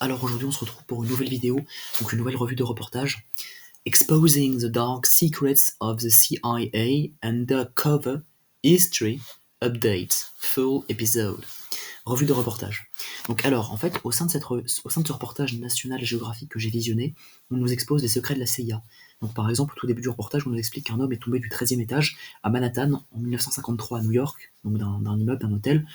Alors aujourd'hui on se retrouve pour une nouvelle vidéo, donc une nouvelle revue de reportage. Exposing the dark secrets of the CIA Undercover History Update Full Episode. Revue de reportage. Donc alors, en fait, au sein de ce reportage national géographique que j'ai visionné, on nous expose les secrets de la CIA. Donc par exemple, au tout début du reportage, on nous explique qu'un homme est tombé du 13e étage à Manhattan en 1953 à New York, donc d'un immeuble, d'un hôtel,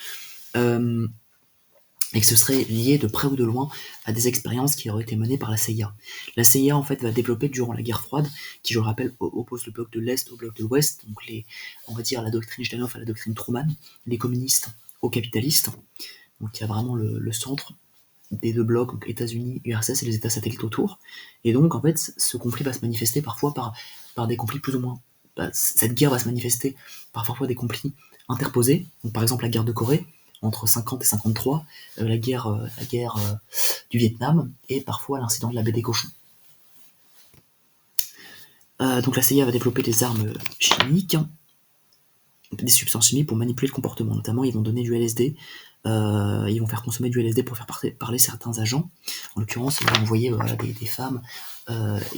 et que ce serait lié de près ou de loin à des expériences qui auraient été menées par la CIA. La CIA en fait va développer durant la guerre froide, qui je le rappelle oppose le bloc de l'Est au bloc de l'Ouest, donc on va dire la doctrine Jdanov à la doctrine Truman, les communistes aux capitalistes, donc il y a vraiment le centre des deux blocs, donc États-Unis, URSS et les États satellites autour, et donc en fait ce conflit va se manifester parfois par des conflits plus ou moins, cette guerre va se manifester par parfois des conflits interposés, donc par exemple la guerre de Corée, entre 50 et 53, la guerre du Vietnam, et parfois l'incident de la baie des cochons. Donc la CIA va développer des armes chimiques, des substances chimiques pour manipuler le comportement. Notamment, ils vont donner du LSD, ils vont faire consommer du LSD pour faire parler certains agents. En l'occurrence, ils vont envoyer des femmes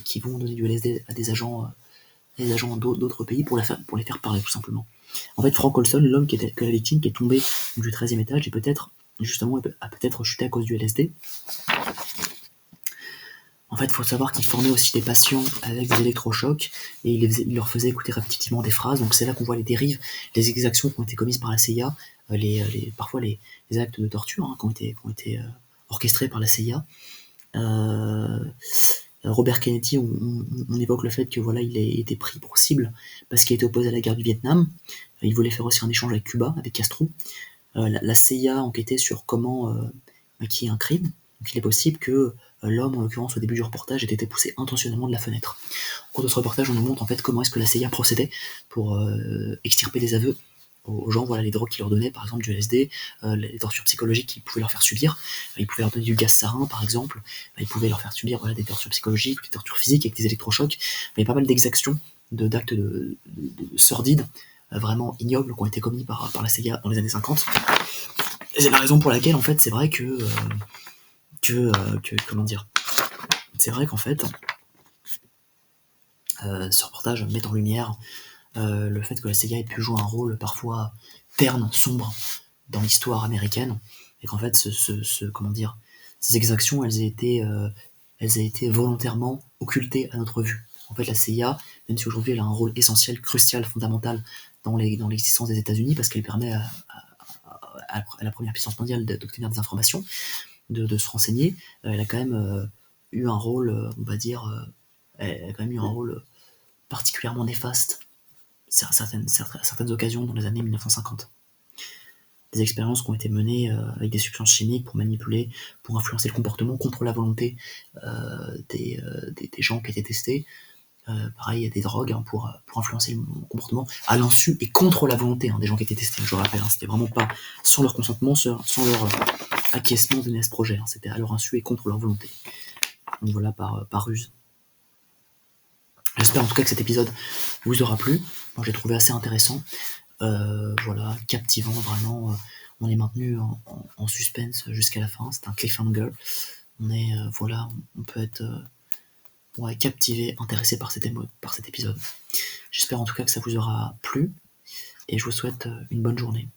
qui vont donner du LSD à des agents d'autres pays pour les faire parler, tout simplement. En fait, Frank Olson, l'homme qui était la victime, qui est tombé du 13e étage, et a peut-être chuté à cause du LSD. En fait, il faut savoir qu'il formait aussi des patients avec des électrochocs, et il leur faisait écouter répétitivement des phrases, donc c'est là qu'on voit les dérives, les exactions qui ont été commises par la CIA, parfois les actes de torture qui ont été orchestrés par la CIA. Robert Kennedy, on évoque le fait que voilà, il a été pris pour cible parce qu'il était opposé à la guerre du Vietnam. Il voulait faire aussi un échange avec Cuba, avec Castro. La CIA enquêtait sur comment maquiller un crime. Donc il est possible que l'homme, en l'occurrence au début du reportage, ait été poussé intentionnellement de la fenêtre. Au cours de ce reportage, on nous montre en fait comment est-ce que la CIA procédait pour extirper les aveux aux gens, voilà, les drogues qu'ils leur donnaient, par exemple du LSD, les tortures psychologiques qu'ils pouvaient leur faire subir. Ils pouvaient leur donner du gaz sarin, par exemple. Ils pouvaient leur faire subir des tortures psychologiques, des tortures physiques avec des électrochocs. Il y a pas mal d'exactions, d'actes de sordides, vraiment ignobles, qui ont été commis par la CIA dans les années 50. Et c'est la raison pour laquelle, en fait, c'est vrai comment dire, c'est vrai qu'en fait, ce reportage met en lumière le fait que la CIA ait pu jouer un rôle parfois terne, sombre dans l'histoire américaine, et qu'en fait, ces exactions, elles aient été volontairement occultées à notre vue. En fait, la CIA, même si aujourd'hui elle a un rôle essentiel, crucial, fondamental dans l'existence des États-Unis, parce qu'elle permet à la première puissance mondiale d'obtenir des informations, de se renseigner, elle a quand même eu un rôle, on va dire, elle a quand même eu un rôle particulièrement néfaste à certaines occasions dans les années 1950. Des expériences qui ont été menées avec des substances chimiques pour manipuler, pour influencer le comportement contre la volonté des gens qui étaient testés. Pareil, il y a des drogues pour influencer le comportement à l'insu et contre la volonté des gens qui étaient testés, je rappelle. C'était vraiment pas sans leur consentement, sans leur acquiescement donné à ce projet. C'était à leur insu et contre leur volonté. Donc voilà, par ruse. J'espère en tout cas que cet épisode vous aura plu. Moi, j'ai trouvé assez intéressant. Voilà, captivant, vraiment. On est maintenu en suspense jusqu'à la fin. C'est un cliffhanger. On peut être captivé, intéressé par cet épisode. J'espère en tout cas que ça vous aura plu. Et je vous souhaite une bonne journée.